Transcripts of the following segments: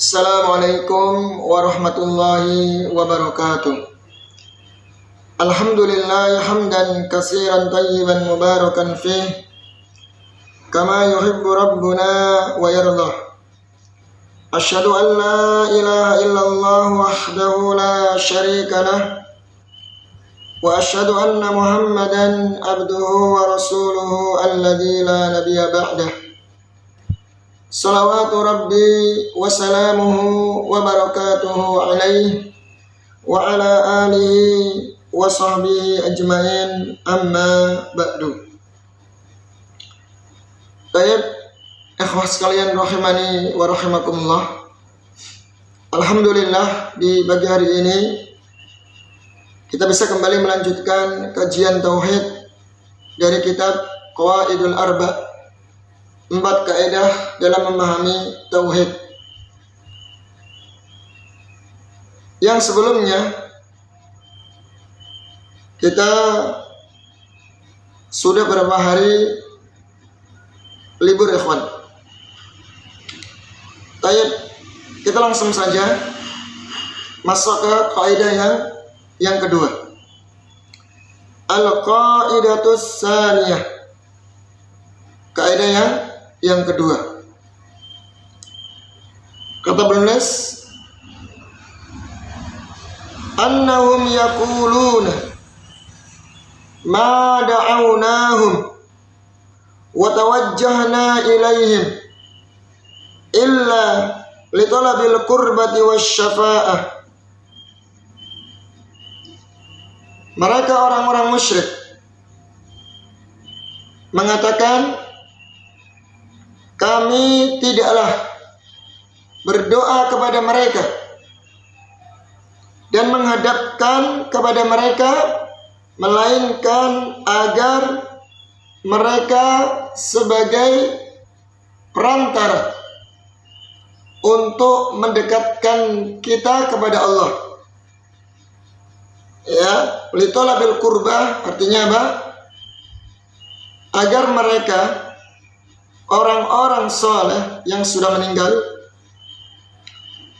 Assalamualaikum warahmatullahi wabarakatuh. Alhamdulillah hamdan katsiran tayyiban mubarakan fih kama yuhibbu rabbuna wa yardah. Asyhadu an la ilaha illallah wahdahu la syarika lah wa asyhadu anna Muhammadan abduhu wa rasuluhu alladzi la nabiyya ba'dah. Salawatu Rabbi wa salamuhu wa barakatuhu alaihi wa ala alihi wa sahbihi ajma'in, amma ba'du. Baik, ikhwah sekalian rahimani wa rahimakumullah. Alhamdulillah, di pagi hari ini kita bisa kembali melanjutkan kajian tauhid dari kitab Qawaidul Arba', 4 kaidah dalam memahami tauhid. Yang sebelumnya kita sudah beberapa hari libur ikhwan. Baik, kita langsung saja masuk ke kaidah yang kedua. Al-qaidatus tsaniyah. Kaidah yang kedua, kata penulis, annahum yaquluna ma da'awnahum wa tawajjahna ilaihim illa li talabil qurbati wasyafa'ah. Mereka orang-orang musyrik mengatakan, kami tidaklah berdoa kepada mereka dan menghadapkan kepada mereka, melainkan agar mereka sebagai perantara untuk mendekatkan kita kepada Allah. Ya, litolabil qurbah artinya apa? Agar mereka, orang-orang soleh yang sudah meninggal,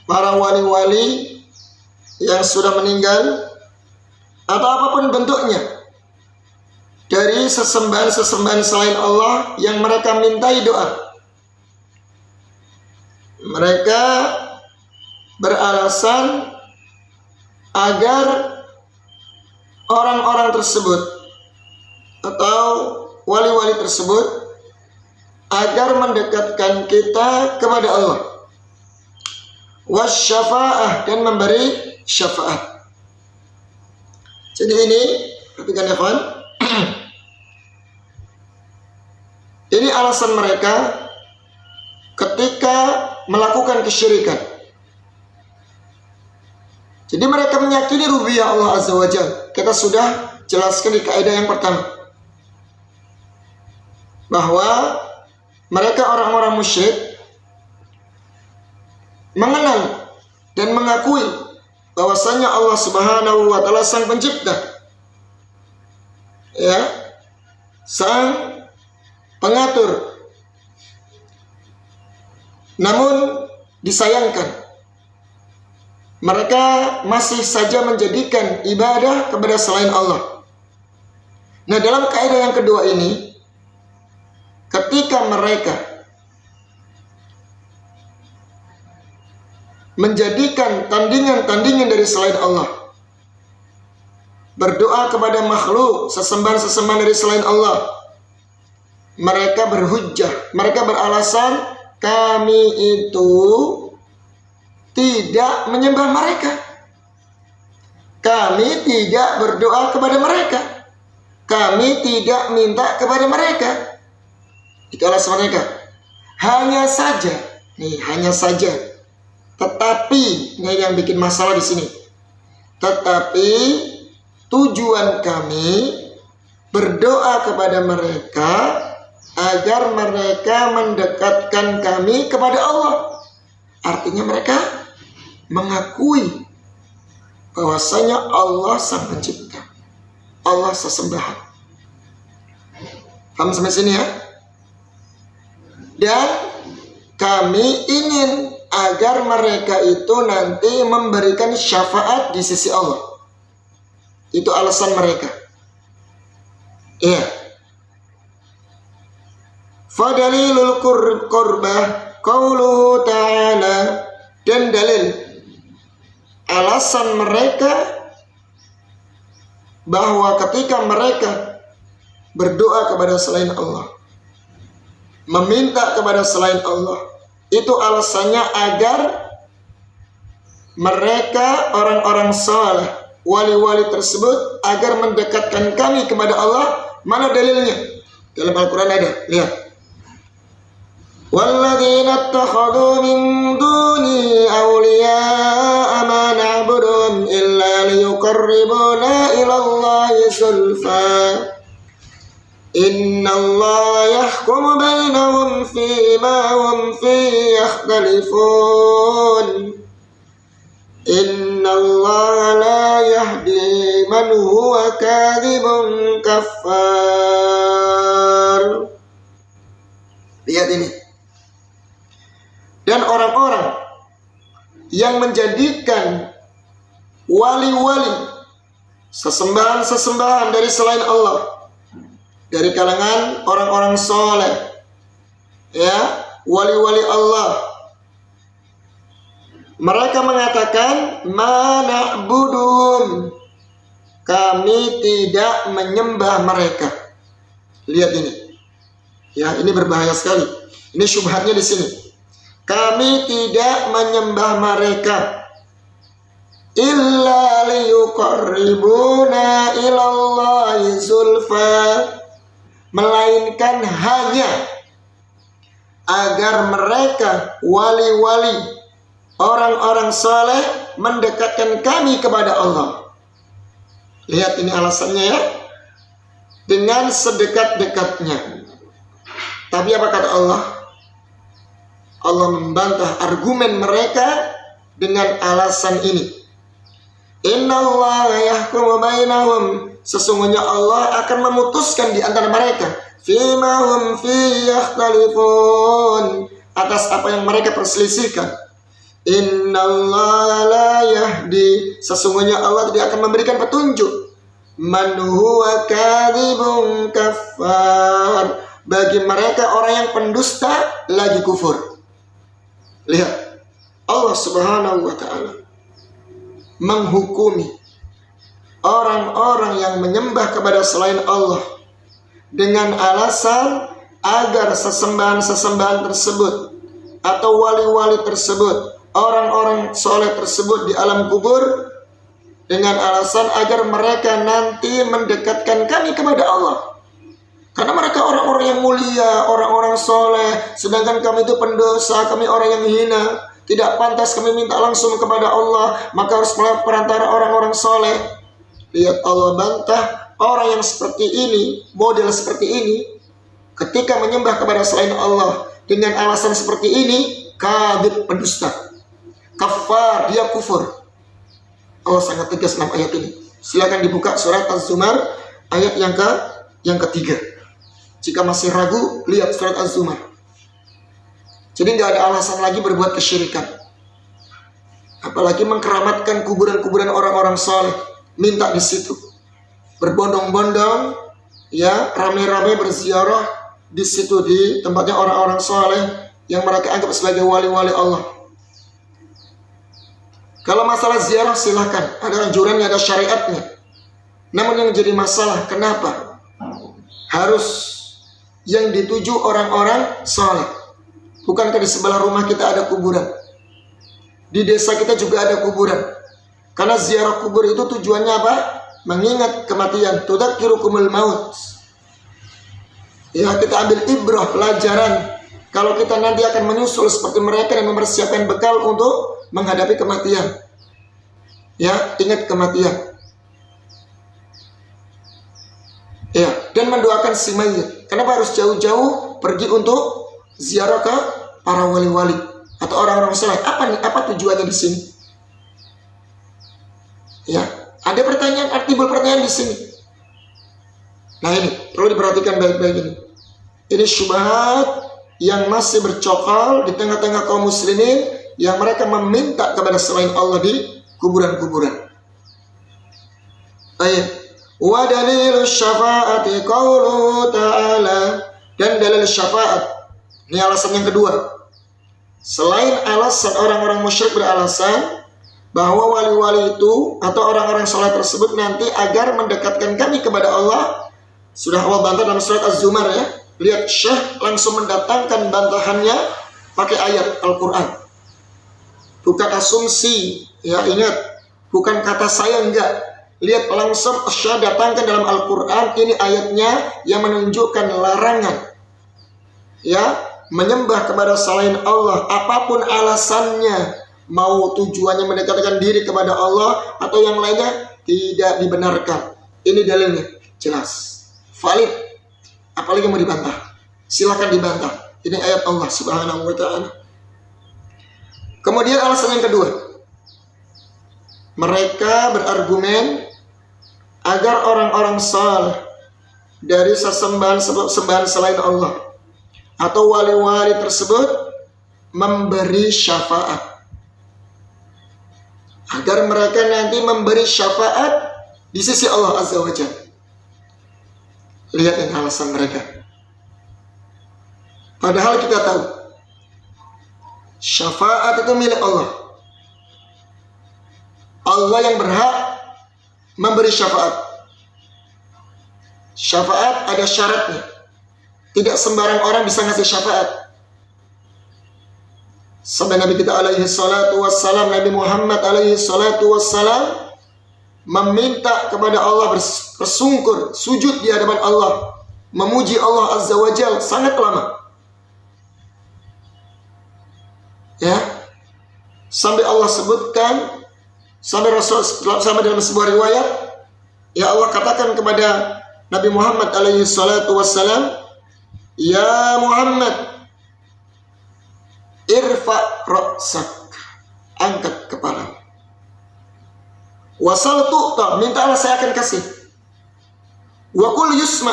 para wali-wali yang sudah meninggal, atau apapun bentuknya dari sesembahan-sesembahan selain Allah yang mereka mintai doa, mereka beralasan agar orang-orang tersebut atau wali-wali tersebut agar mendekatkan kita kepada Allah, wasyafa'ah, dan memberi syafaat. Jadi ini, perhatikan ya kawan, ini alasan mereka ketika melakukan kesyirikan. Jadi mereka meyakini rububiyah Allah Azza wa Jalla. Kita sudah jelaskan di kaidah yang pertama bahwa mereka orang-orang musyrik mengenal dan mengakui bahwasanya Allah Subhanahu wa taala sang pencipta, ya, sang pengatur. Namun disayangkan, mereka masih saja menjadikan ibadah kepada selain Allah. Nah, dalam kaidah yang kedua ini, ketika mereka menjadikan tandingan-tandingan dari selain Allah, berdoa kepada makhluk, sesembahan-sesembahan dari selain Allah, mereka berhujjah, mereka beralasan, kami itu tidak menyembah mereka, kami tidak berdoa kepada mereka, kami tidak minta kepada mereka. Itu alasan mereka. Hanya saja, tetapi ini yang bikin masalah di sini. Tetapi tujuan kami berdoa kepada mereka agar mereka mendekatkan kami kepada Allah. Artinya mereka mengakui bahwasanya Allah sang pencipta, Allah sesembahan. Paham sampai sini ya? Dan kami ingin agar mereka itu nanti memberikan syafaat di sisi Allah. Itu alasan mereka. Iya. Fadalilul qurbah qauluhu ta'ala, dan dalil alasan mereka bahwa ketika mereka berdoa kepada selain Allah, meminta kepada selain Allah, itu alasannya agar mereka orang-orang saleh, wali-wali tersebut, agar mendekatkan kami kepada Allah. Mana dalilnya? Dalam Al-Quran ada, lihat. Walladzina ittakhadhu min duni awliya'a ma na'buduhum illa liyuqarribuna ila Allahi zulfa innallaha yahkumu bainahum fima hum fihi yakhtalifun innallaha la yahdi man huwa kadhibun kaffar. Lihat ini. Dan orang-orang yang menjadikan wali-wali sesembahan-sesembahan dari selain Allah, dari kalangan orang-orang soleh, ya, wali-wali Allah, mereka mengatakan ma na'buduhum, kami tidak menyembah mereka. Lihat ini, ya, ini berbahaya sekali. Ini syubhatnya di sini. Kami tidak menyembah mereka illa liyuqarribuna ilallahi zulfa, melainkan hanya agar mereka wali-wali, orang-orang saleh, mendekatkan kami kepada Allah. Lihat ini alasannya, ya, dengan sedekat-dekatnya. Tapi apa kata Allah? Allah membantah argumen mereka dengan alasan ini. Innallaha yahkumu bainahum, sesungguhnya Allah akan memutuskan di antara mereka fima hum fihi yakhtalifun, atas apa yang mereka perselisihkan. Innallaha la yahdi, sesungguhnya Allah tidak akan memberikan petunjuk man huwa kadzibun kaffar, bagi mereka orang yang pendusta lagi kufur. Lihat, Allah Subhanahu wa ta'ala menghukumi orang-orang yang menyembah kepada selain Allah dengan alasan agar sesembahan-sesembahan tersebut atau wali-wali tersebut, orang-orang soleh tersebut di alam kubur, dengan alasan agar mereka nanti mendekatkan kami kepada Allah. Karena mereka orang-orang yang mulia, orang-orang soleh, sedangkan kami itu pendosa, kami orang yang hina, tidak pantas kami minta langsung kepada Allah, maka harus melalui perantara orang-orang soleh. Lihat, Allah bantah orang yang seperti ini, model seperti ini, ketika menyembah kepada selain Allah dengan alasan seperti ini, kadzib, pendusta, kafar, dia kufur. Allah sangat tegas dalam ayat ini. Silakan dibuka surat Az-Zumar ayat yang ketiga. Jika masih ragu, lihat surat Az-Zumar. Jadi nggak ada alasan lagi berbuat kesyirikan, apalagi mengkeramatkan kuburan-kuburan orang-orang soleh, minta di situ, berbondong-bondong, ya, rame-rame berziarah di situ, di tempatnya orang-orang soleh yang mereka anggap sebagai wali-wali Allah. Kalau masalah ziarah silahkan, ada anjurannya, ada syariatnya. Namun yang jadi masalah, kenapa harus yang dituju orang-orang soleh? Bukankah di sebelah rumah kita ada kuburan? Di desa kita juga ada kuburan. Karena ziarah kubur itu tujuannya apa? Mengingat kematian. Tudzakirukumul maut. Ya, kita ambil ibrah, pelajaran. Kalau kita nanti akan menyusul seperti mereka dan mempersiapkan bekal untuk menghadapi kematian. Ya, ingat kematian. Ya, dan mendoakan si mayit. Kenapa harus jauh-jauh pergi untuk ziarah ke para wali-wali atau orang-orang soleh? Apa tujuannya di sini? Ya, ada pertanyaan, timbul pertanyaan di sini. Nah, ini perlu diperhatikan baik-baik ini. Ini syubhat yang masih bercokol di tengah-tengah kaum muslimin yang mereka meminta kepada selain Allah di kuburan-kuburan. Ayat wa dalilus syafaati qauluhu ta'ala, dan dalil syafaat ini alasan yang kedua. Selain alasan orang-orang musyrik beralasan bahwa wali-wali itu atau orang-orang soleh tersebut nanti agar mendekatkan kami kepada Allah, sudah Allah bantah dalam surat Az-Zumar ya. Lihat Syekh langsung mendatangkan bantahannya pakai ayat Al-Quran. Bukan asumsi ya, ingat, bukan kata saya, enggak. Lihat langsung Syekh datangkan dalam Al-Quran, ini ayatnya yang menunjukkan larangan ya menyembah kepada selain Allah, apapun alasannya, mau tujuannya mendekatkan diri kepada Allah atau yang lainnya, tidak dibenarkan. Ini dalilnya jelas, valid, apalagi mau dibantah, silahkan dibantah. Ini ayat Allah Subhanahu wa ta'ala. Kemudian alasan yang kedua, mereka berargumen agar orang-orang saleh dari sesembahan selain Allah atau wali-wali tersebut memberi syafaat, agar mereka nanti memberi syafaat di sisi Allah Azza wa Jalla. Lihat yang alasan mereka. Padahal kita tahu syafaat itu milik Allah. Allah yang berhak memberi syafaat. Syafaat ada syaratnya. Tidak sembarang orang bisa ngasih syafaat. Sampai Nabi kita alaihi salatu wassalam, Nabi Muhammad alaihi salatu wassalam meminta kepada Allah, bersungkur, sujud di hadapan Allah, memuji Allah Azza wa Jalla sangat lama. Ya, sampai Allah sebutkan, sampai dalam sebuah riwayat, ya Allah katakan kepada Nabi Muhammad alaihi salatu wassalam, ya Muhammad, irfa ra'sak, angkat kepala. Wasal tu'ta, mintalah saya akan kasih. Wa qul yusma,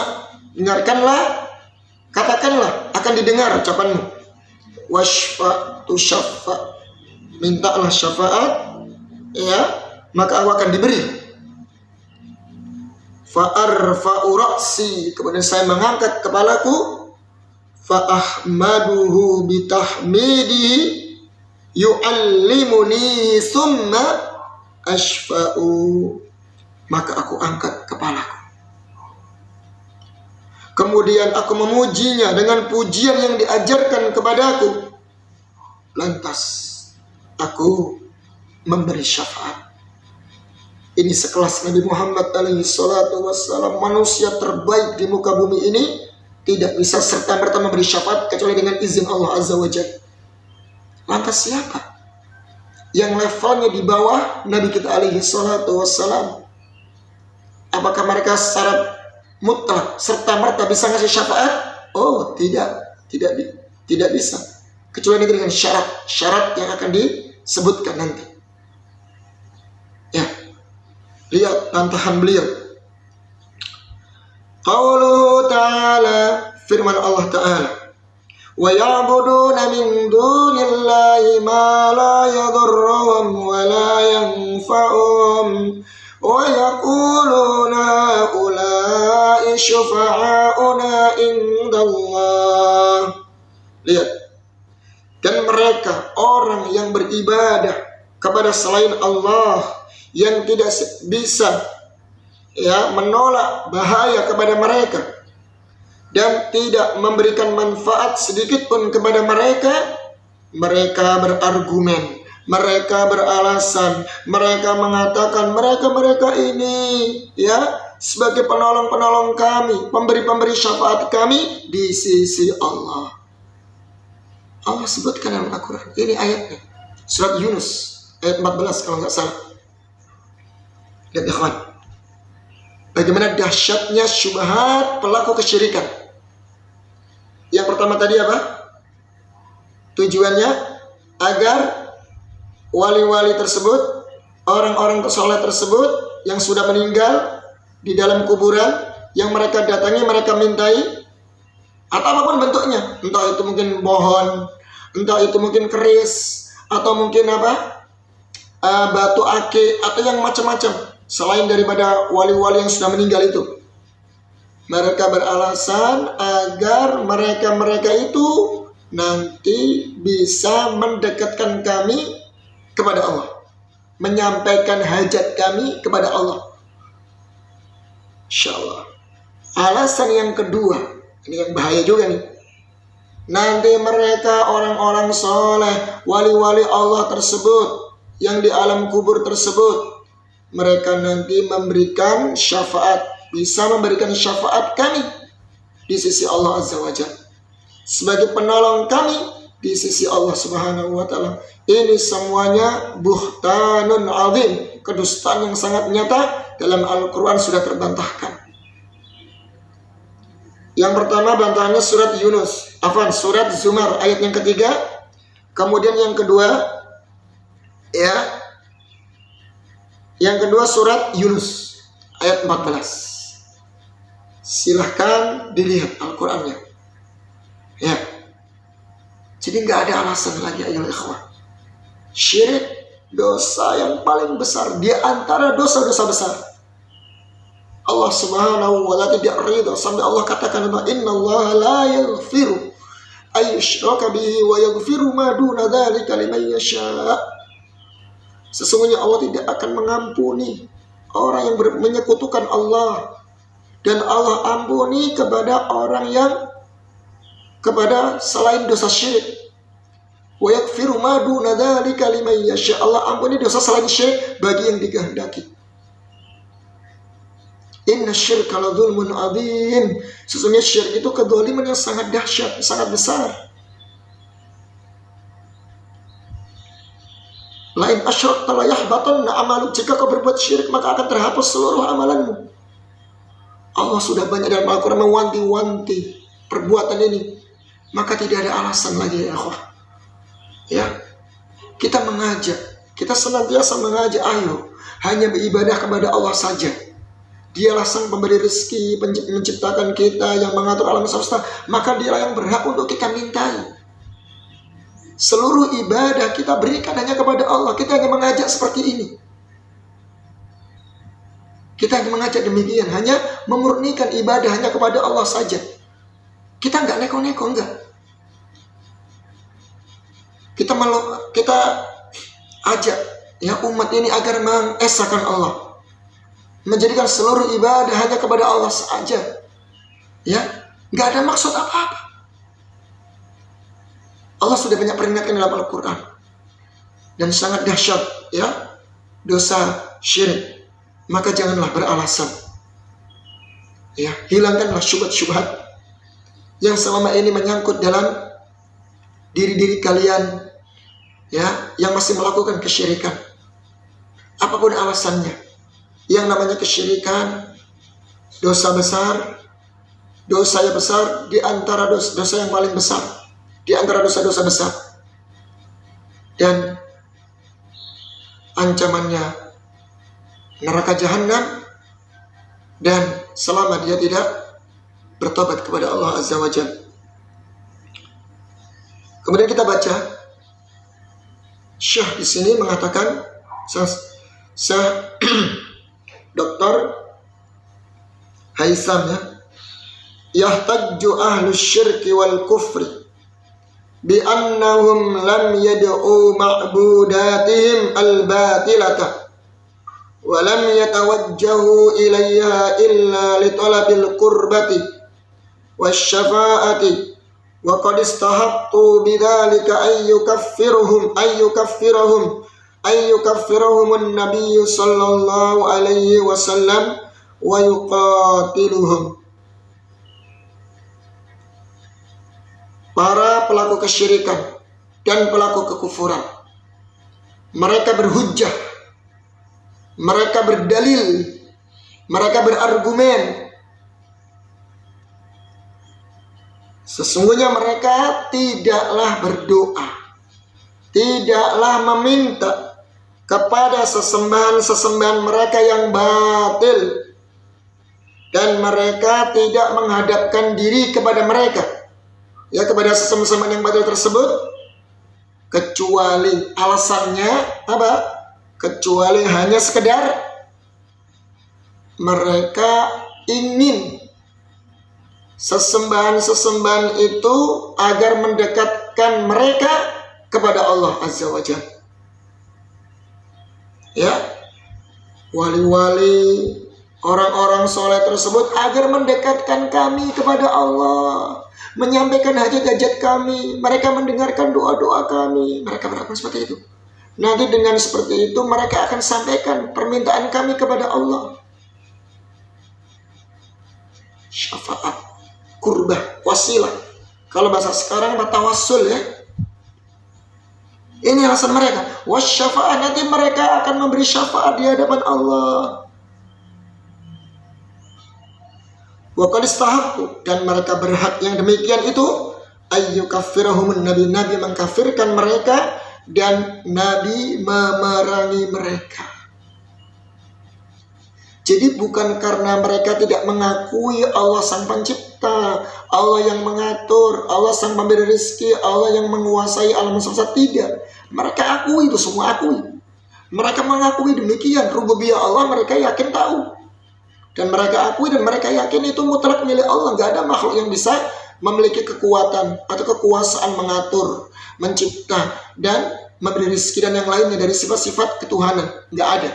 dengarkanlah, katakanlah akan didengar ucapanmu. Washfa tushaffa, mintalah syafaat, ya, maka aku akan diberi. Fa'arfa'u ra'si, kemudian saya mengangkat kepalaku. Fa'ahmaduhu bitahmidihi yu'allimuni summa ashfa'u, maka aku angkat kepalaku. Kemudian aku memujinya dengan pujian yang diajarkan kepadaku. Lantas aku memberi syafaat. Ini sekelas Nabi Muhammad alaihi salatu wassalam, manusia terbaik di muka bumi ini, tidak bisa serta-merta memberi syafaat kecuali dengan izin Allah Azza wa Jalla. Lantas siapa yang levelnya di bawah Nabi kita alaihi salatu wassalam? Apakah mereka secara mutlak serta-merta bisa ngasih syafaat? Oh, tidak bisa. Kecuali dengan syarat yang akan disebutkan nanti. Ya. Lihat bantahan beliau. Qauluhu ta'ala, firman Allah Ta'ala, wa ya'buduna min dunillahi ma la yadurruhum wa la yanfa'uhum wa yaquluna ulai syufa'auna indallah. Lihat. Dan mereka orang yang beribadah kepada selain Allah, yang tidak bisa ya menolak bahaya kepada mereka dan tidak memberikan manfaat sedikit pun kepada mereka, mereka berargumen, mereka beralasan, mereka mengatakan mereka ini ya sebagai penolong-penolong kami, pemberi-pemberi syafaat kami di sisi Allah. Allah sebutkan dalam Al-Quran, ini ayatnya, surat Yunus ayat 14 kalau nggak salah. Lihat ikhwan, bagaimana dahsyatnya syubhat pelaku kesyirikan. Yang pertama tadi apa? Tujuannya agar wali-wali tersebut, orang-orang soleh tersebut yang sudah meninggal di dalam kuburan, yang mereka datangi, mereka mintai, atau apapun bentuknya, entah itu mungkin pohon, entah itu mungkin keris, atau mungkin batu ake, atau yang macam-macam selain daripada wali-wali yang sudah meninggal itu. Mereka beralasan agar mereka itu nanti bisa mendekatkan kami kepada Allah, menyampaikan hajat kami kepada Allah. Insyaallah. Alasan yang kedua, ini yang bahaya juga nih. Nanti mereka orang-orang soleh, wali-wali Allah tersebut, yang di alam kubur tersebut, mereka nanti memberikan syafaat, bisa memberikan syafaat kami di sisi Allah Azza wa Jalla, sebagai penolong kami di sisi Allah Subhanahu wa Ta'ala. Ini semuanya buhtanun azim, kedustaan yang sangat nyata. Dalam Al-Quran sudah terbantahkan. Yang pertama bantahannya surat Yunus, surat Zumar ayat yang ketiga. Kemudian yang kedua, yang kedua surat Yunus ayat 14. Silahkan dilihat Al-Qurannya. Ya. Jadi nggak ada alasan lagi, ayolah ikhwah. Syirik dosa yang paling besar di antara dosa-dosa besar. Allah Subhanahu wa Ta'ala tidak ridha sampai Allah katakan, innallaha la yaghfiru ayyushraka bihi wa yaghfiru ma duna dzalika liman yasha. Sesungguhnya Allah tidak akan mengampuni orang yang menyekutukan Allah, dan Allah ampuni kepada orang yang kepada selain dosa syirik. Wa yaghfiru ma duna dzalika liman yasha. Allah ampuni dosa selain syirik bagi yang dikehendaki. Inna syirka la dzulmun adzim. Sesungguhnya syirik itu kedzaliman yang sangat dahsyat, sangat besar. Lain asyrakta la yahbatanna amaluk. Jika kau berbuat syirik maka akan terhapus seluruh amalanmu. Allah sudah banyak dalam Al-Quran mewanti-wanti perbuatan ini. Maka tidak ada alasan lagi, ya akhwah. Ya, kita mengajak, kita senantiasa mengajak, ayo hanya beribadah kepada Allah saja. Dialah sang pemberi rezeki, menciptakan kita, yang mengatur alam semesta. Maka dialah yang berhak untuk kita mintai. Seluruh ibadah kita berikan hanya kepada Allah. Kita hanya mengajak seperti ini. Kita hanya mengajak demikian, hanya memurnikan ibadah hanya kepada Allah saja. Kita nggak neko-neko, enggak. Kita ajak ya umat ini agar mengesahkan Allah, menjadikan seluruh ibadah hanya kepada Allah saja. Ya, nggak ada maksud apa-apa. Allah sudah banyak peringatkan dalam Al-Quran, dan sangat dahsyat ya dosa syirik. Maka janganlah beralasan. Ya, hilangkanlah syubhat-syubhat yang selama ini menyangkut dalam diri-diri kalian, ya, yang masih melakukan kesyirikan. Apapun alasannya, yang namanya kesyirikan, dosa besar, dosa yang besar di antara dosa yang paling besar, di antara dosa-dosa besar, dan ancamannya neraka jahanam, dan selama dia tidak bertobat kepada Allah Azza wa Jalla. Kemudian kita baca, Syekh di sini mengatakan, Syekh Dr. Haisam ya, yahtajju ahlus syirki wal kufri bi annahum lam yad'u ma'budatihim al-batilata wa lam yatawajjahu ilayha illa li talabil qurbati wasyafa'ati wa qad istahattu bidzalika ayyukaffirahum an-nabiy sallallahu alaihi wasallam wa yuqatiluhum. Para pelaku kesyirikan dan pelaku kekufuran, mereka berhujjah, mereka berdalil, mereka berargumen. Sesungguhnya mereka tidaklah berdoa, tidaklah meminta kepada sesembahan-sesembahan mereka yang batil, dan mereka tidak menghadapkan diri kepada mereka, ya, kepada sesembahan yang batil tersebut, kecuali alasannya apa? Kecuali hanya sekedar mereka ingin sesembahan-sesembahan itu agar mendekatkan mereka kepada Allah Azza wa Jalla. Ya, wali-wali, orang-orang soleh tersebut agar mendekatkan kami kepada Allah, menyampaikan hajat-hajat kami, mereka mendengarkan doa-doa kami. Mereka berlaku seperti itu. Nanti dengan seperti itu mereka akan sampaikan permintaan kami kepada Allah. Syafaat, kurbah, wasilah. Kalau bahasa sekarang tawassul ya. Ini alasan mereka. Wasyafaat, nanti mereka akan memberi syafaat di hadapan Allah. Wa qad istahaqqu, dan mereka berhak yang demikian itu ayyukaffirahumun, nabi-nabi mengkafirkan mereka dan nabi memerangi mereka. Jadi bukan karena mereka tidak mengakui Allah sang pencipta, Allah yang mengatur, Allah sang pemberi rezeki, Allah yang menguasai alam semesta, tidak. Mereka akui itu semua, akui. Mereka mengakui demikian rububiyah Allah, mereka yakin tahu. Dan mereka akui dan mereka yakin itu mutlak milik Allah. Gak ada makhluk yang bisa memiliki kekuatan atau kekuasaan mengatur, mencipta, dan memberi rezeki dan yang lainnya dari sifat-sifat ketuhanan. Gak ada.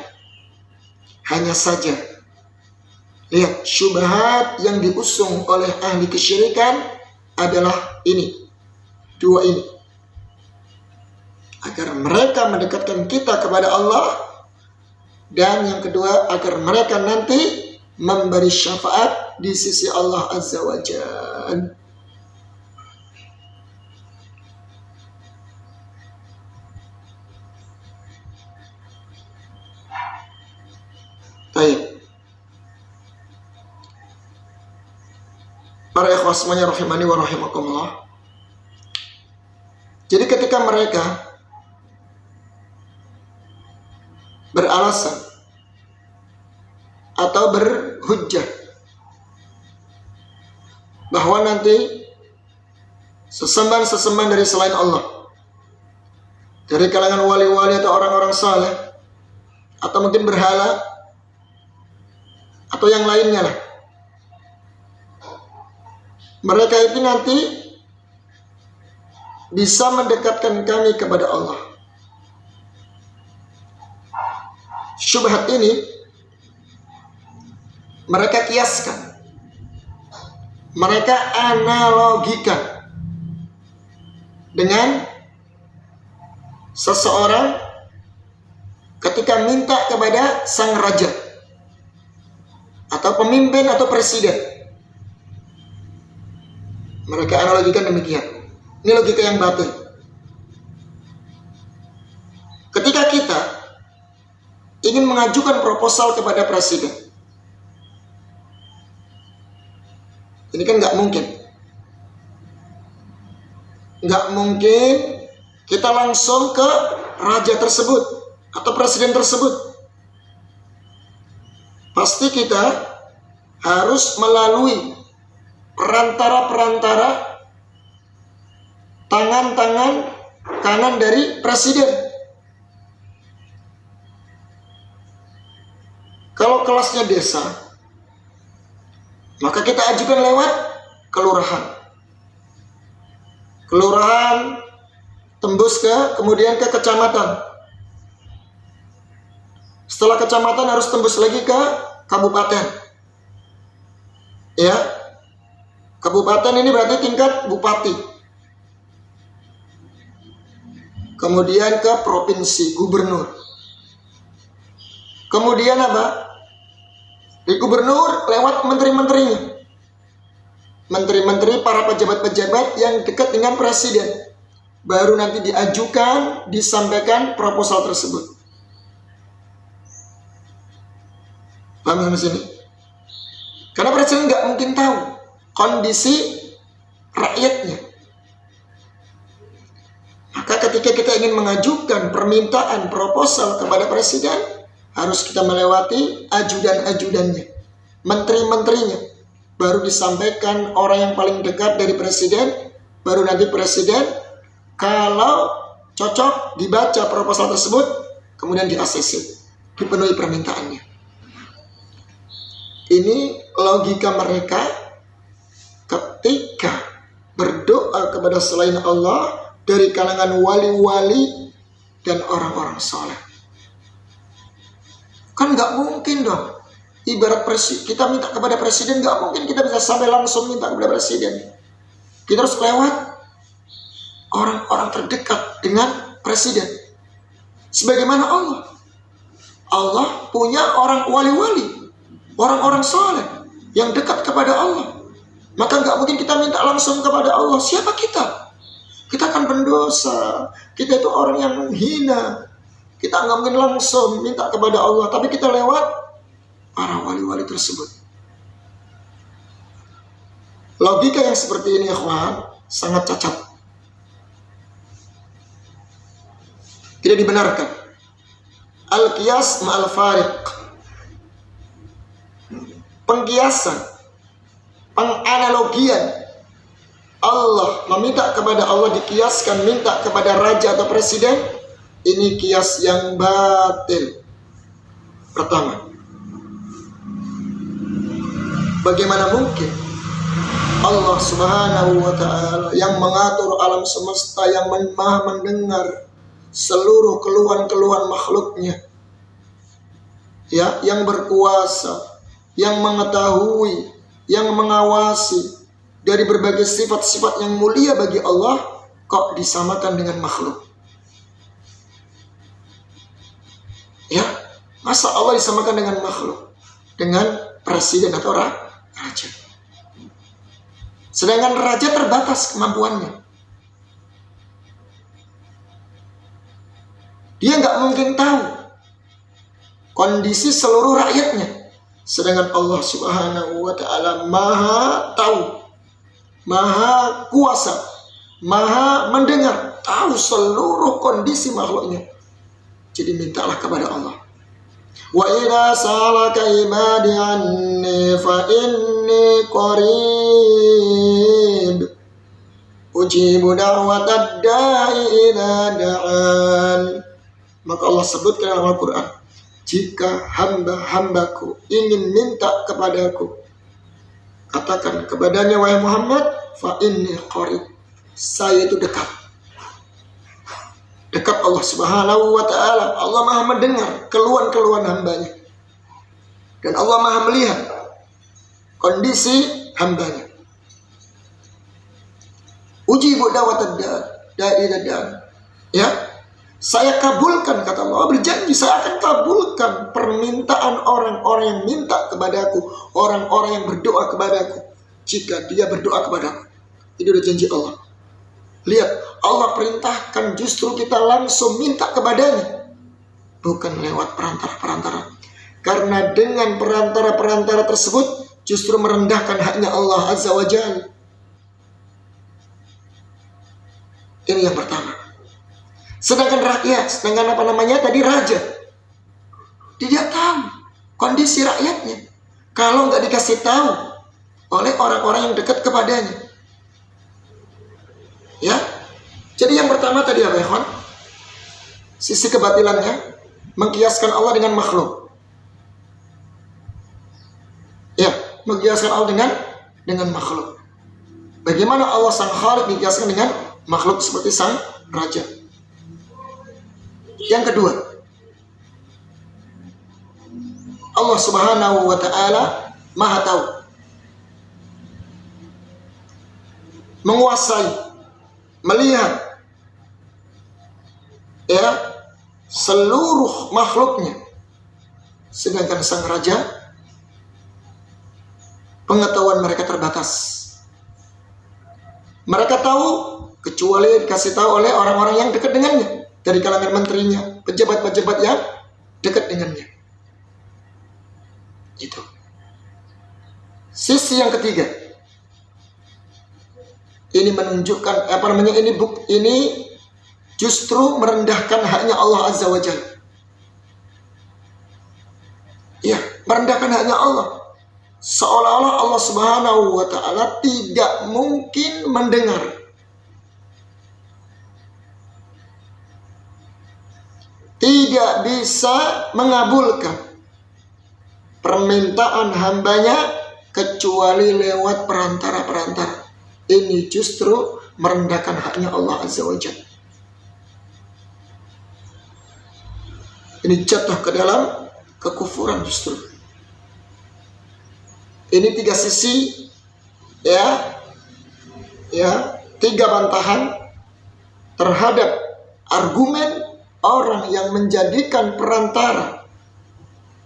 Hanya saja, lihat, syubhat yang diusung oleh ahli kesyirikan adalah ini, dua ini. Agar mereka mendekatkan kita kepada Allah, dan yang kedua, agar mereka nanti memberi syafaat di sisi Allah Azza wa Jalla. Baik. Para ikhwah semuanya rahimani wa rahimakumullah. Jadi ketika mereka beralasan atau berhujjah bahwa nanti sesembahan-sesembahan dari selain Allah, dari kalangan wali-wali atau orang-orang saleh, atau mungkin berhala, atau yang lainnya lah, mereka itu nanti bisa mendekatkan kami kepada Allah. Syubhat ini mereka kiaskan, mereka analogikan dengan seseorang ketika minta kepada sang raja atau pemimpin atau presiden. Mereka analogikan demikian. Ini logika yang batil. Ketika kita ingin mengajukan proposal kepada presiden, ini kan nggak mungkin. Nggak mungkin kita langsung ke raja tersebut atau presiden tersebut. Pasti kita harus melalui perantara-perantara, tangan-tangan kanan dari presiden. Kalau kelasnya desa, maka kita ajukan lewat kelurahan. Kelurahan tembus kemudian ke kecamatan. Setelah kecamatan harus tembus lagi ke kabupaten. Ya. Kabupaten ini berarti tingkat bupati. Kemudian ke provinsi, gubernur. Kemudian apa? Di gubernur lewat menteri-menterinya. Menteri-menteri, para pejabat-pejabat yang dekat dengan presiden. Baru nanti diajukan, disampaikan proposal tersebut. Paham sampai sini? Karena presiden nggak mungkin tahu kondisi rakyatnya. Maka ketika kita ingin mengajukan permintaan proposal kepada presiden, harus kita melewati ajudan-ajudannya, menteri-menterinya. Baru disampaikan orang yang paling dekat dari presiden, baru nanti presiden kalau cocok, dibaca proposal tersebut, kemudian di ACC, dipenuhi permintaannya. Ini logika mereka ketika berdoa kepada selain Allah dari kalangan wali-wali dan orang-orang soleh. Kan nggak mungkin dong. Ibarat kita minta kepada presiden, nggak mungkin kita bisa sampai langsung minta kepada presiden. Kita harus lewat orang-orang terdekat dengan presiden. Sebagaimana Allah. Allah punya orang wali-wali, orang-orang soleh yang dekat kepada Allah. Maka nggak mungkin kita minta langsung kepada Allah. Siapa kita? Kita kan pendosa. Kita itu orang yang menghina. Kita nggak mungkin langsung minta kepada Allah, tapi kita lewat para wali-wali tersebut. Logika yang seperti ini, ikhwan, sangat cacat. Tidak dibenarkan. Al-qiyas ma'al fariq. Pengkiasan, penganalogian. Allah meminta kepada Allah dikiaskan minta kepada raja atau presiden. Ini kias yang batil. Pertama, bagaimana mungkin Allah subhanahu wa ta'ala yang mengatur alam semesta, yang maha mendengar seluruh keluhan-keluhan makhluknya, ya, yang berkuasa, yang mengetahui, yang mengawasi dari berbagai sifat-sifat yang mulia bagi Allah, kok disamakan dengan makhluk? Ya, masa Allah disamakan dengan makhluk, dengan presiden atau raja? Sedangkan raja terbatas kemampuannya. Dia nggak mungkin tahu kondisi seluruh rakyatnya. Sedangkan Allah subhanahu wa ta'ala maha tahu, maha kuasa, maha mendengar, tahu seluruh kondisi makhluknya. Jadi mintalah kepada Allah. Wa idza salaka ibadi anni fa inni qarib ujibu da'watad da'i idza da'an. Maka Allah sebutkan dalam Al-Quran, jika hamba-hambaku ingin minta kepadaku, katakan kepadanya, wahai Muhammad, fa inni qarib, saya itu dekat. Dekat Allah subhanahu wa ta'ala. Allah maha mendengar keluhan-keluhan hambanya, dan Allah maha melihat kondisi hambanya. Ujibu da'watad da'i idza da'an. Ya, saya kabulkan, kata Allah, berjanji saya akan kabulkan permintaan orang-orang yang minta kepadaku, orang-orang yang berdoa kepadaku, jika dia berdoa kepadaku. Itu udah janji Allah. Lihat, Allah perintahkan justru kita langsung minta kepadanya, bukan lewat perantara-perantara. Karena dengan perantara-perantara tersebut justru merendahkan haknya Allah Azza wa Jalla. Ini yang pertama. Sedangkan rakyat, sedangkan raja, tidak tahu kondisi rakyatnya kalau nggak dikasih tahu oleh orang-orang yang dekat kepadanya. Ya, jadi yang pertama tadi apa, ikhwan? Sisi kebatilannya, mengkiaskan Allah dengan makhluk. Ya, mengkiaskan Allah dengan makhluk. Bagaimana Allah sang Khaliq dikiaskan dengan makhluk seperti sang raja? Yang kedua, Allah subhanahu wa ta'ala maha tahu, menguasai, melihat, ya, seluruh makhluknya. Sedangkan sang raja, pengetahuan mereka terbatas. Mereka tahu kecuali dikasih tahu oleh orang-orang yang dekat dengannya, dari kalangan menterinya, pejabat-pejabat yang dekat dengannya. Itu. Sisi yang ketiga, ini menunjukkan ini justru merendahkan haknya Allah Azza wa Jalla. Ya, merendahkan haknya Allah. Seolah-olah Allah subhanahu wa ta'ala tidak mungkin mendengar. tidak bisa mengabulkan permintaan hambanya kecuali lewat perantara-perantara. Ini justru merendahkan haknya Allah Azza wa Jalla. Ini jatuh ke dalam kekufuran justru. Ini 3 sisi, ya, 3 bantahan terhadap argumen orang yang menjadikan perantara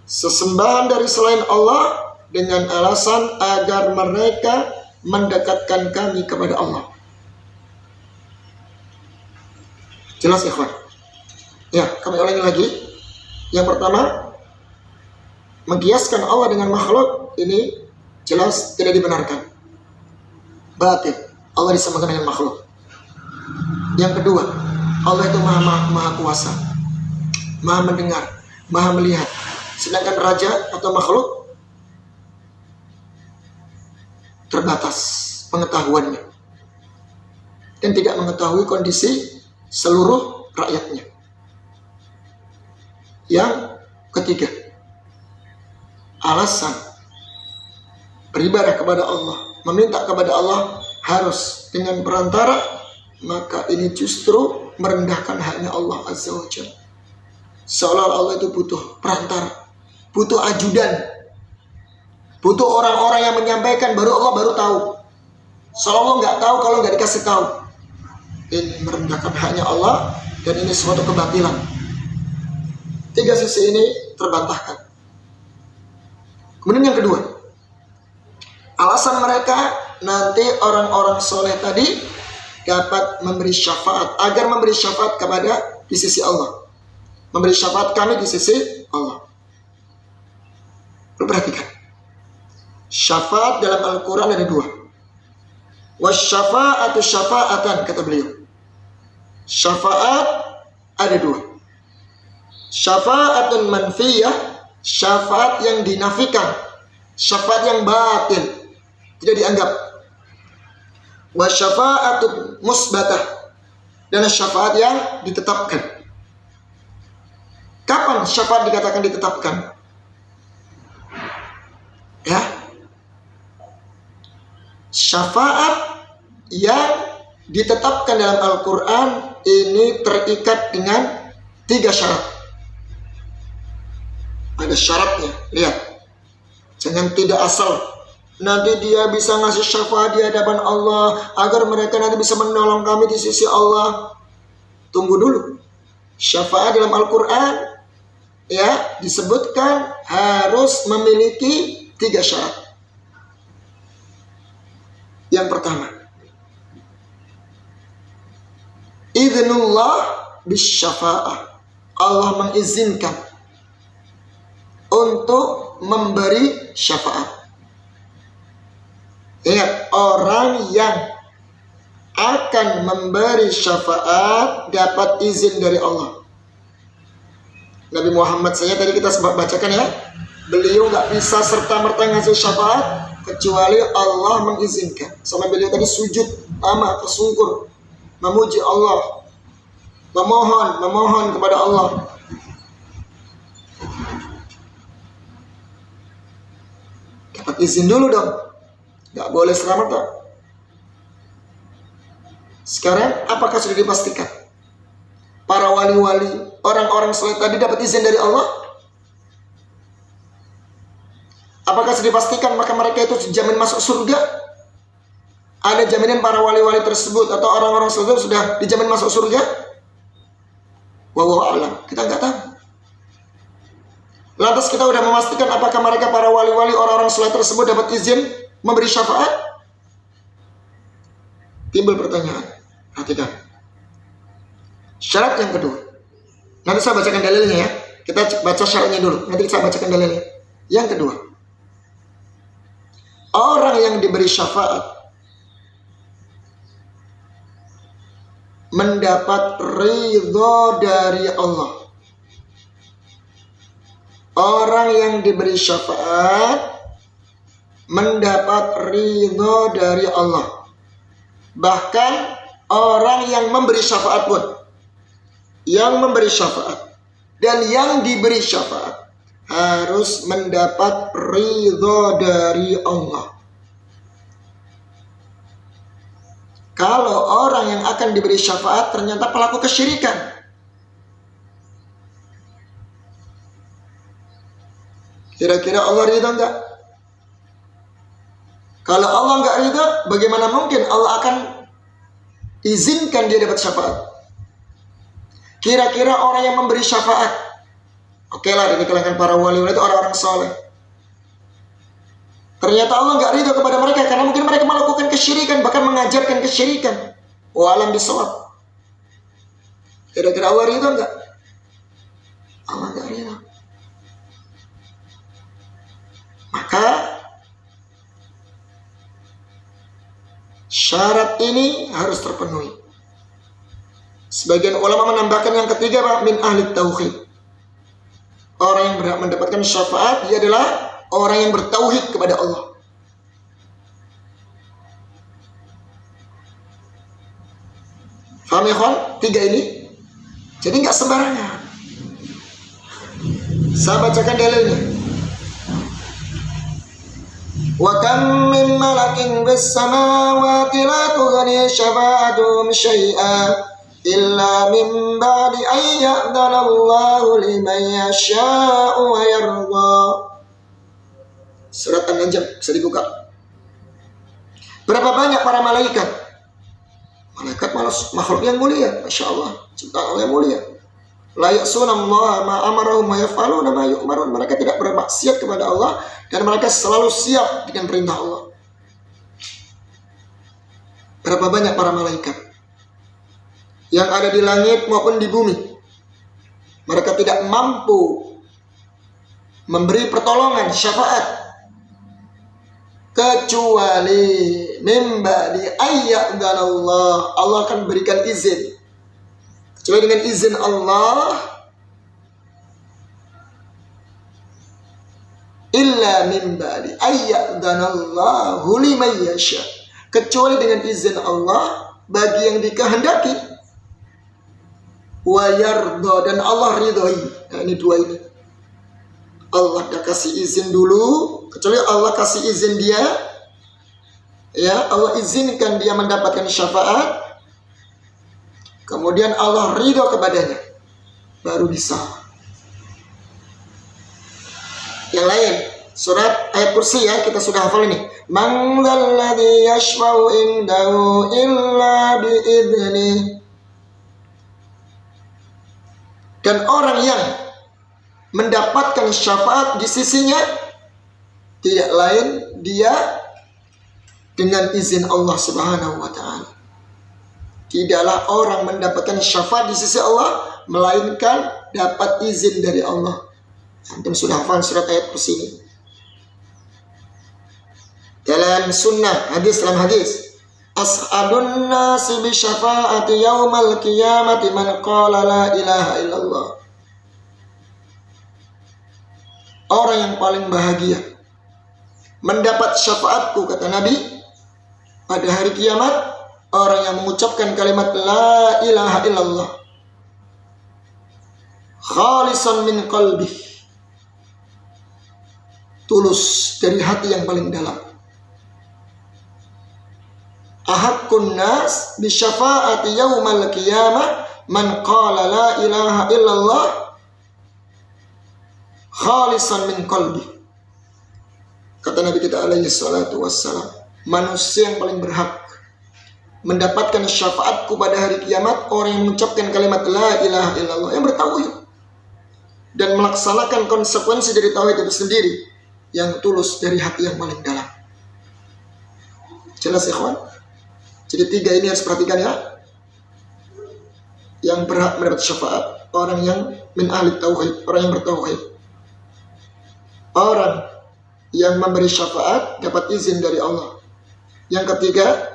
sesembahan dari selain Allah dengan alasan agar mereka mendekatkan kami kepada Allah. Jelas ikhwan? Ya, kami ulangi lagi. Yang pertama, mengkiaskan Allah dengan makhluk ini jelas tidak dibenarkan. Batil. Allah disamakan dengan makhluk. Yang kedua, Allah itu maha kuasa, maha mendengar, maha melihat. Sedangkan raja atau makhluk terbatas pengetahuannya dan tidak mengetahui kondisi seluruh rakyatnya. Yang ketiga, alasan beribadah kepada Allah, meminta kepada Allah harus dengan perantara, maka ini justru merendahkan haknya Allah Azza wa Jalla. Seolah Allah itu butuh perantara, butuh ajudan, butuh orang-orang yang menyampaikan, baru Allah baru tahu. Seolah Allah nggak tahu kalau nggak dikasih tahu. Ini merendahkan haknya Allah dan ini suatu kebatilan. 3 sisi ini terbantahkan. Kemudian yang kedua, alasan mereka nanti orang-orang soleh tadi dapat memberi syafaat, agar memberi syafaat kepada di sisi Allah, memberi syafaat kami di sisi Allah. Perhatikan, syafaat dalam Al-Quran ada 2. Wasyafa'atu syafa'atan, kata beliau. Syafaat ada 2. Syafa'atun manfiyah, syafaat yang dinafikan, syafaat yang batil, tidak dianggap. Wa syafa'atun musbatah, dan syafaat yang ditetapkan. Kapan syafaat dikatakan ditetapkan? Ya, syafaat yang ditetapkan dalam Al-Quran ini terikat dengan 3 syarat. Ada syaratnya, lihat. Jangan tidak asal. Nanti dia bisa ngasih syafaat di hadapan Allah agar mereka nanti bisa menolong kami di sisi Allah. Tunggu dulu. Syafaat dalam Al-Quran ya disebutkan harus memiliki 3 syarat. Yang pertama, idznullah bisyafa'ah. Allah mengizinkan untuk memberi syafaat. Ingat, orang yang akan memberi syafaat dapat izin dari Allah. Nabi Muhammad saya tadi kita sempat bacakan ya, beliau nggak bisa serta-merta ngasih syafaat kecuali Allah mengizinkan. Sampai beliau tadi sujud lama tersungkur memuji Allah, memohon kepada Allah. Dapat izin dulu dong, nggak boleh serta-merta. Sekarang apakah sudah dipastikan para wali-wali, orang-orang soleh tadi dapat izin dari Allah? Apakah sudah dipastikan maka mereka itu dijamin masuk surga? Ada jaminan para wali-wali tersebut atau orang-orang soleh sudah dijamin masuk surga? Wallahu a'lam, kita nggak tahu. Lantas kita sudah memastikan apakah mereka para wali-wali, orang-orang soleh tersebut dapat izin memberi syafaat? Timbul pertanyaan. Perhatikan. Syarat yang kedua. Nanti saya bacakan dalilnya ya. Kita baca syaratnya dulu. Nanti saya bacakan dalilnya. Yang kedua. Orang yang diberi syafaat mendapat ridho dari Allah. Orang yang diberi syafaat mendapat ridho dari Allah. Bahkan orang yang memberi syafaat pun, yang memberi syafaat Dan yang diberi syafaat harus mendapat ridho dari Allah. Kalau orang yang akan diberi syafaat ternyata pelaku kesyirikan, kira-kira Allah ridho enggak? Kalau Allah enggak ridho, bagaimana mungkin Allah akan izinkan dia dapat syafaat? Kira-kira orang yang memberi syafaat, oke lah, di kalangan para wali itu orang-orang soleh, ternyata Allah enggak ridho kepada mereka karena mungkin mereka melakukan kesyirikan, bahkan mengajarkan kesyirikan. Walam bisawab. Kira-kira Allah ridho enggak? Allah enggak ridho. Maka syarat ini harus terpenuhi. Sebagian ulama menambahkan yang ketiga, min ahli tauhid. Orang yang berhak mendapatkan syafaat dia adalah orang yang bertauhid kepada Allah. Faham ya kawan? Tiga ini. Jadi nggak sembarangan. Saya bacakan dalilnya. Wa kam min malakin bis samawati la tughni syafa'atuhum syai'a illa min ba'di an ya'dhana Allahu liman yasha'u wa yarda. Surat An-Najm bisa dibuka. Berapa banyak para malaikat? Malaikat makhluk yang mulia, Masya Allah, ciptaan Allah yang mulia. La ya'sunallaha ma amarahum wa yaf'aluna ma yu'marun. Mereka tidak bermaksiat kepada Allah dan mereka selalu siap dengan perintah Allah. Berapa banyak para malaikat yang ada di langit maupun di bumi, mereka tidak mampu memberi pertolongan, syafaat, kecuali mimba di ayat dan Allah akan berikan izin. Kecuali dengan izin Allah, illa mimba di ayat dan Allah liman yasha. Kecuali dengan izin Allah bagi yang dikehendaki. Wa yarda, dan Allah ridhoi. Nah, ini dua ini. Allah dah kasih izin dulu, kecuali Allah kasih izin dia, ya Allah izinkan dia mendapatkan syafaat, kemudian Allah ridho kepadanya, baru bisa. Yang lain, surat ayat kursi ya, kita sudah hafal ini. Man dzalladzi yashfa'u indahu illa bi'idznih. Dan orang yang mendapatkan syafaat di sisinya tidak lain dia dengan izin Allah Subhanahu wa ta'ala. Tidaklah orang mendapatkan syafaat di sisi Allah melainkan dapat izin dari Allah. Antum sudah hafal surat ayat kursi ini. Dalam sunnah, hadis dalam hadis, as'adun nasi bi syafaati yaumal qiyamati man qala la ilaha illallah. Orang yang paling bahagia mendapat syafaatku, kata Nabi, pada hari kiamat, orang yang mengucapkan kalimat la ilaha illallah khalisan min qalbi, tulus dari hati yang paling dalam. Ahaqqun nas bi syafaati yaumal qiyamah man qala la ilaha illallah khalisan min qalbi. Kata Nabi kita alaihi salatu wassalam, manusia yang paling berhak mendapatkan syafaatku pada hari kiamat orang yang mengucapkan kalimat la ilaha illallah, yang bertauhid dan melaksanakan konsekuensi dari tauhid itu sendiri, yang tulus dari hati yang paling dalam. Jelas ikhwan? Jadi tiga ini harus perhatikan ya. Yang berhak mendapat syafaat, orang yang min ahli tauhid, orang yang bertauhid. Orang yang memberi syafaat dapat izin dari Allah. Yang ketiga,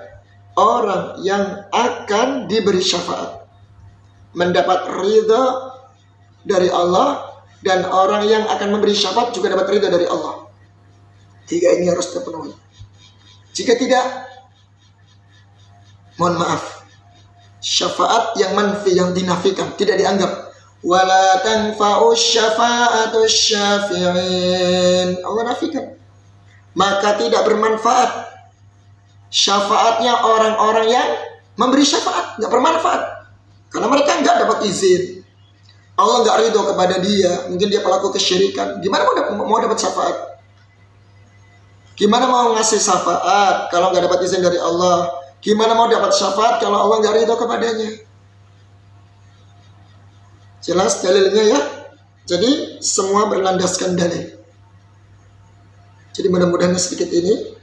orang yang akan diberi syafaat mendapat ridha dari Allah, dan orang yang akan memberi syafaat juga dapat ridha dari Allah. Tiga ini harus terpenuhi. Jika tidak, mohon maaf, syafaat yang manfi, yang dinafikan, tidak dianggap. wa la tanfa'u syafa'atu syafi'in. Allah nafikan. Maka tidak bermanfaat syafaatnya orang-orang yang memberi syafaat, nggak bermanfaat. Karena mereka nggak dapat izin. Allah nggak ridho kepada dia. Mungkin dia pelaku kesyirikan. Gimana mau dapat syafaat? Gimana mau ngasih syafaat kalau nggak dapat izin dari Allah? Gimana mau dapat syafaat kalau Allah nggak ridho kepadanya? Jelas dalilnya ya. Jadi semua berlandaskan dalil. Jadi mudah-mudahan sedikit ini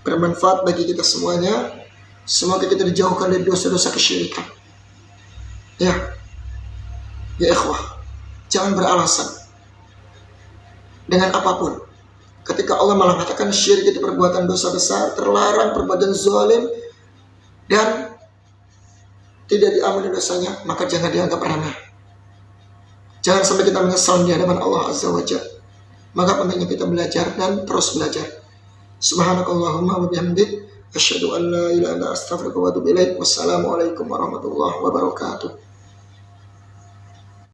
bermanfaat bagi kita semuanya. Semoga kita dijauhkan dari dosa-dosa kesyirikan. Ya ikhwah, jangan beralasan dengan apapun. Ketika Allah malah mengatakan syirik itu perbuatan dosa besar, terlarang, perbuatan zalim, dan tidak diampuni dosanya, maka jangan dianggap remeh. Jangan sampai kita menyesal di hadapan Allah Azza wa Jalla. Maka pentingnya kita belajar dan terus belajar. Subhanakallahumma wa bihamdik, asyhadu an la ilaha illa anta, astaghfiruka wa atubu ilaik. Wassalamualaikum warahmatullahi wabarakatuh.